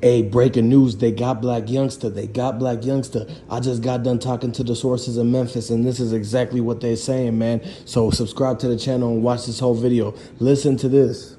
Hey, breaking news, they got Blac Youngsta. They got Blac Youngsta. I just got done talking to the sources in Memphis, and this is exactly what they're saying, man. So subscribe to the channel and watch this whole video. Listen to this.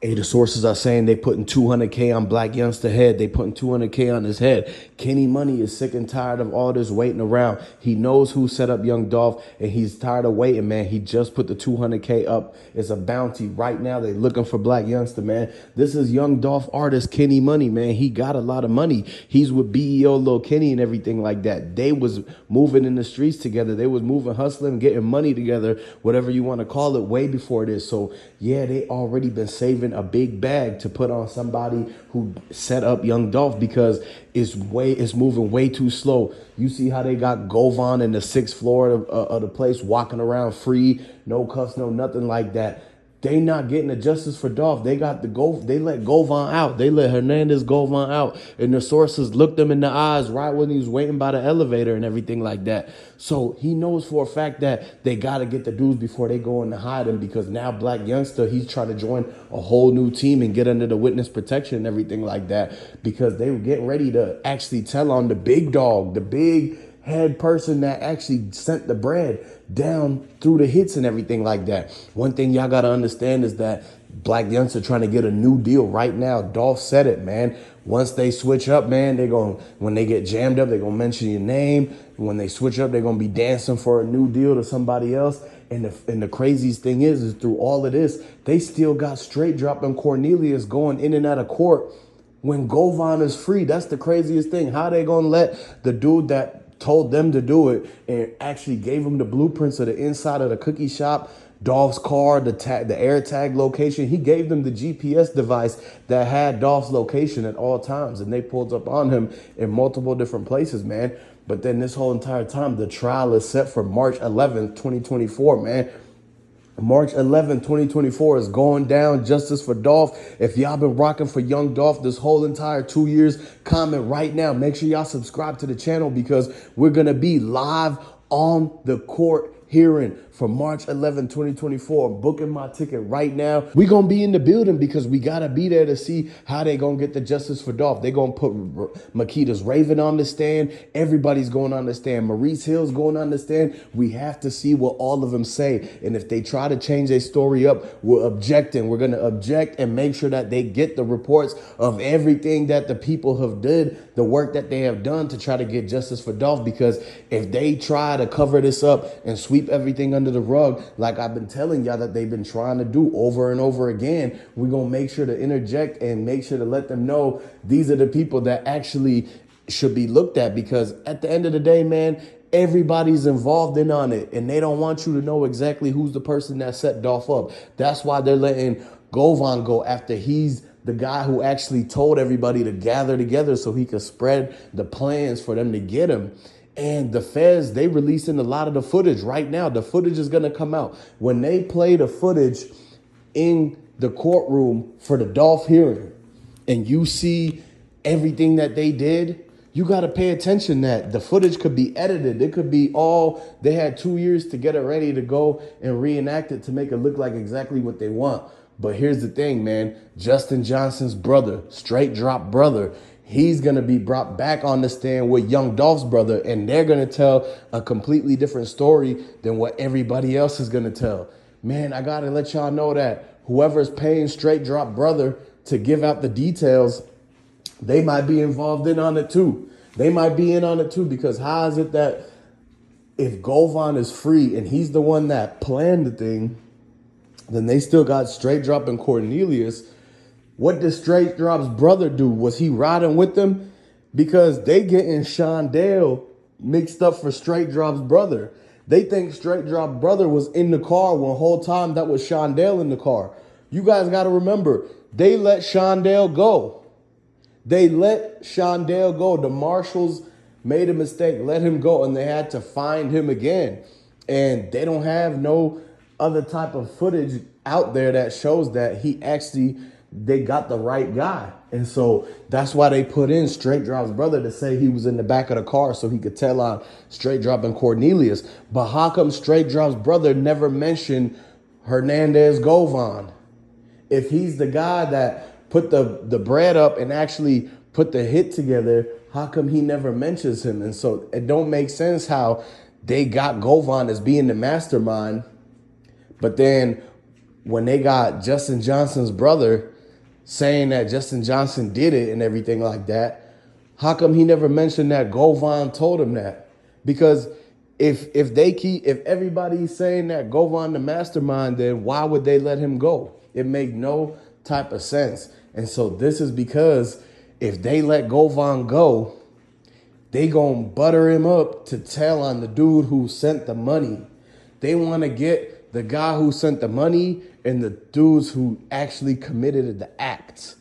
Hey, the sources are saying they putting 200K on Blac Youngsta head. They putting 200K on his head. Kenny Money is sick and tired of all this waiting around. He knows who set up Young Dolph, and he's tired of waiting, man. He just put the 200K up. It's a bounty. Right now, they looking for Blac Youngsta, man. This is Young Dolph artist Kenny Money, man. He got a lot of money. He's with BEO, Lil Kenny, and everything like that. They was moving in the streets together. They was moving, hustling, getting money together, whatever you want to call it, way before this. So, yeah, they already been saving a big bag to put on somebody who set up Young Dolph because it's moving way too slow. You see how they got Govan in the 6th floor of the place walking around free, no cuffs, no nothing like that. They not getting the justice for Dolph. They got they let Govan out. They let Hernandez Govan out. And the sources looked him in the eyes right when he was waiting by the elevator and everything like that. So he knows for a fact that they got to get the dudes before they go in to hide him, because now Blac Youngsta, he's trying to join a whole new team and get under the witness protection and everything like that, because they were getting ready to actually tell on the big dog, the big head person that actually sent the bread down through the hits and everything like that. One thing y'all got to understand is that Blac Youngsta trying to get a new deal right now. Dolph said it, man. Once they switch up, man, when they get jammed up, they're going to mention your name. When they switch up, they're going to be dancing for a new deal to somebody else. And the craziest thing is through all of this, they still got straight dropping Cornelius going in and out of court when Govan is free. That's the craziest thing. How they going to let the dude that told them to do it and actually gave them the blueprints of the inside of the cookie shop, Dolph's car, the air tag location. He gave them the GPS device that had Dolph's location at all times, and they pulled up on him in multiple different places, man. But then this whole entire time, the trial is set for March 11th, 2024, man. March 11th, 2024 is going down. Justice for Dolph. If y'all been rocking for Young Dolph this whole entire 2 years, comment right now. Make sure y'all subscribe to the channel, because we're going to be live on the court hearing for March 11, 2024. I'm booking my ticket right now. We're going to be in the building because we got to be there to see how they going to get the justice for Dolph. They're going to put Makita's Raven on the stand. Everybody's going on the stand. Maurice Hill's going on the stand. We have to see what all of them say. And if they try to change their story up, we're objecting. We're going to object and make sure that they get the reports of everything that the people have did, the work that they have done to try to get justice for Dolph. Because if they try to cover this up and sweep everything under the rug, like I've been telling y'all that they've been trying to do over and over again, we're going to make sure to interject and make sure to let them know these are the people that actually should be looked at. Because at the end of the day, man, everybody's involved in on it, and they don't want you to know exactly who's the person that set Dolph up. That's why they're letting Govan go, after he's the guy who actually told everybody to gather together so he could spread the plans for them to get him. And the feds, they releasing a lot of the footage right now. The footage is going to come out. When they play the footage in the courtroom for the Dolph hearing, and you see everything that they did, you got to pay attention that the footage could be edited. It could be they had 2 years to get it ready to go and reenact it to make it look like exactly what they want. But here's the thing, man. Justin Johnson's brother, straight drop brother, he's going to be brought back on the stand with Young Dolph's brother, and they're going to tell a completely different story than what everybody else is going to tell. Man, I got to let y'all know that whoever's paying straight drop brother to give out the details, they might be involved in on it too. They might be in on it too, because how is it that if Govan is free and he's the one that planned the thing, then they still got straight drop and Cornelius? What did Straight Drop's brother do? Was he riding with them? Because they getting Shondale mixed up for Straight Drop's brother. They think Straight Drop brother was in the car when the whole time that was Shondale in the car. You guys got to remember, they let Shondale go. They let Shondale go. The marshals made a mistake, let him go, and they had to find him again. And they don't have no other type of footage out there that shows that they got the right guy. And so that's why they put in Straight Drop's brother to say he was in the back of the car so he could tell on Straight Drop and Cornelius. But how come Straight Drop's brother never mentioned Hernandez Govan? If he's the guy that put the bread up and actually put the hit together, how come he never mentions him? And so it don't make sense how they got Govan as being the mastermind, but then when they got Justin Johnson's brother saying that Justin Johnson did it and everything like that, how come he never mentioned that Govan told him that? Because if everybody's saying that Govan the mastermind, then why would they let him go? It make no type of sense. And so this is because if they let Govan go, they gonna butter him up to tell on the dude who sent the money. They want to get the guy who sent the money and the dudes who actually committed the acts,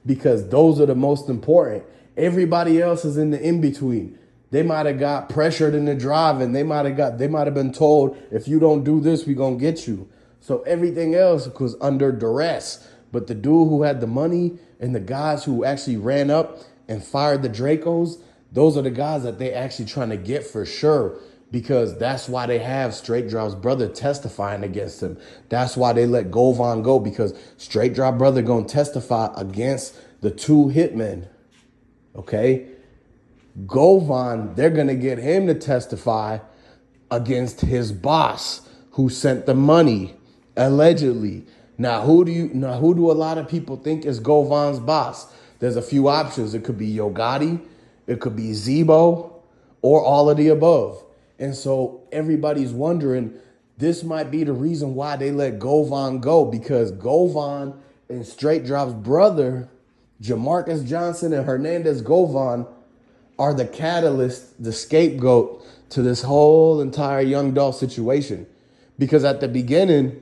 because those are the most important. Everybody else is in the in-between. They might have got pressured in the drive, and they might have been told, if you don't do this, we gonna get you. So everything else was under duress. But the dude who had the money and the guys who actually ran up and fired the Dracos, those are the guys that they actually trying to get for sure, because that's why they have Straight Drop's brother testifying against him. That's why they let Govan go, because Straight Drop brother gonna testify against the two hitmen. Okay? Govan, they're gonna get him to testify against his boss who sent the money, allegedly. Now, who do a lot of people think is Govan's boss? There's a few options. It could be Yogotti, it could be Zebo, or all of the above. And so everybody's wondering, this might be the reason why they let Govan go, because Govan and Straight Drop's brother, Jamarcus Johnson and Hernandez Govan, are the catalyst, the scapegoat to this whole entire Young Dolph situation. Because at the beginning,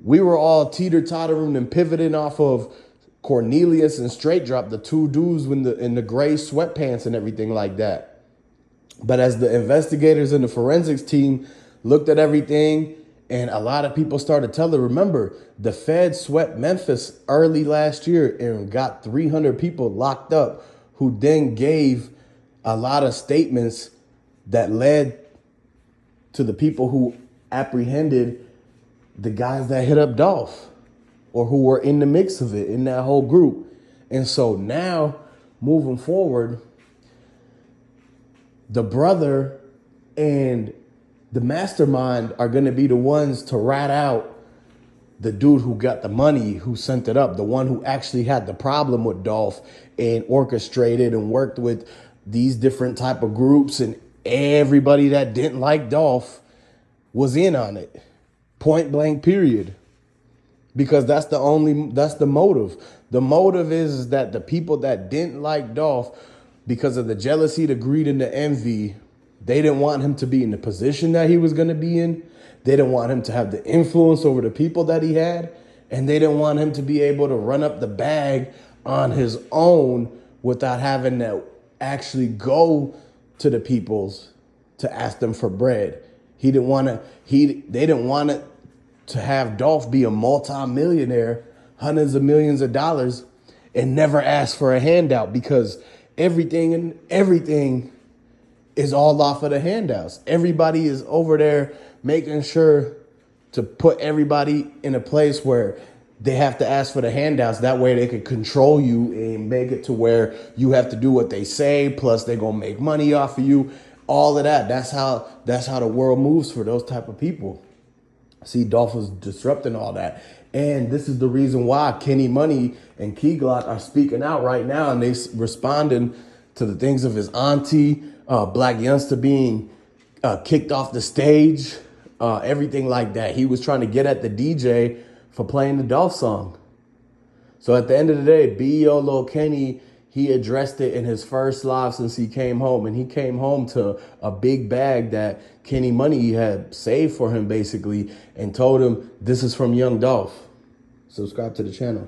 we were all teeter-tottering and pivoting off of Cornelius and Straight Drop, the two dudes in the gray sweatpants and everything like that. But as the investigators and the forensics team looked at everything, and a lot of people started telling, remember, the Fed swept Memphis early last year and got 300 people locked up, who then gave a lot of statements that led to the people who apprehended the guys that hit up Dolph, or who were in the mix of it, in that whole group. And so now, moving forward, the brother and the mastermind are going to be the ones to rat out the dude who got the money, who sent it up, the one who actually had the problem with Dolph and orchestrated and worked with these different type of groups, and everybody that didn't like Dolph was in on it. Point blank, period. Because that's the motive. The motive is that the people that didn't like Dolph, because of the jealousy, the greed, and the envy, they didn't want him to be in the position that he was going to be in. They didn't want him to have the influence over the people that he had. And they didn't want him to be able to run up the bag on his own without having to actually go to the peoples to ask them for bread. They didn't want it to have Dolph be a multi-millionaire, hundreds of millions of dollars, and never ask for a handout, because everything is all off of the handouts. Everybody is over there making sure to put everybody in a place where they have to ask for the handouts. That way they can control you and make it to where you have to do what they say, plus they're going to make money off of you. All of that. That's how the world moves for those type of people. See, Dolph was disrupting all that. And this is the reason why Kenny Money and Keyglock are speaking out right now, and they responding to the things of his auntie, Blac Youngsta being kicked off the stage, everything like that. He was trying to get at the DJ for playing the Dolph song. So at the end of the day, B.O. Lil Kenny, he addressed it in his first live since he came home. And he came home to a big bag that Kenny Money had saved for him, basically, and told him, this is from Young Dolph. Subscribe to the channel.